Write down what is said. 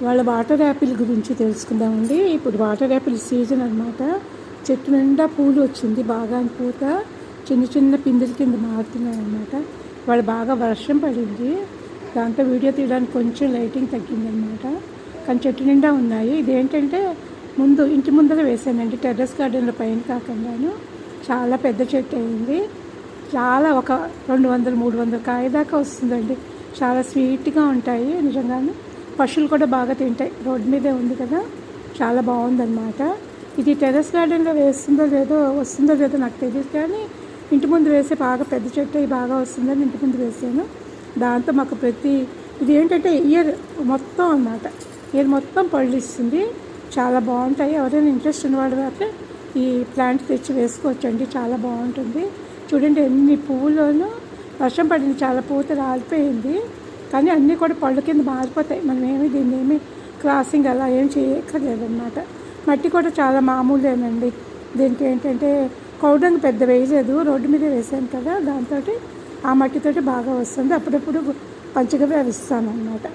వాళ్ళ water Apple గురించి తెలుసుకుందామండి. ఇప్పుడు వాటర్ యాపిల్ సీజన్ అనమాట. చెట్టు నిండా పూలు వచ్చింది, బాగా పూత చిన్న చిన్న పిందెల కింద మారుతున్నాయి అనమాట. వాళ్ళు బాగా వర్షం పడింది, దాంతో వీడియో తీయడానికి కొంచెం లైటింగ్ తగ్గిందనమాట. కానీ చెట్టు నిండా ఉన్నాయి. ఇదేంటంటే ఇంటి ముందర వేసానండి, టెర్రస్ గార్డెన్లో పైన కాకుండాను. చాలా పెద్ద చెట్టు అయింది, చాలా ఒక 200-300 కాయ దాకా వస్తుందండి. చాలా స్వీట్గా ఉంటాయి నిజంగానే. పశువులు కూడా బాగా తింటాయి. రోడ్డు మీదే ఉంది కదా, చాలా బాగుందన్నమాట. ఇది టెర్రస్ గార్డెన్లో వస్తుందో లేదో నాకు తెలియదు, కానీ ఇంటి ముందు వేసే బాగా పెద్ద చెట్టు బాగా వస్తుందని ఇంటి ముందు వేసాను. దాంతో మాకు ఇది ఏంటంటే ఇయర్ మొత్తం అన్నమాట, ఇయర్ మొత్తం పళ్ళు ఇస్తుంది. చాలా బాగుంటాయి. ఎవరైనా ఇంట్రెస్ట్ ఉన్నవాడు అయితే ఈ ప్లాంట్ తెచ్చి వేసుకోవచ్చండి, చాలా బాగుంటుంది. చూడండి ఎన్ని పువ్వులను, వర్షం పడింది, చాలా పూత రాలిపోయింది, కానీ అన్నీ కూడా పళ్ళు కింద మారిపోతాయి. మనం దీన్ని క్రాసింగ్ అలా ఏం చేయక్కర్లేదన్నమాట. మట్టి కూడా చాలా మామూలేనండి. దీనికి ఏంటంటే కౌడంగ్ పెద్ద వేయలేదు, రోడ్డు మీద వేసాను కదా, దాంతో ఆ మట్టితోటి బాగా వస్తుంది. అప్పుడప్పుడు పంచగవ్య ఇస్తాను అన్నమాట.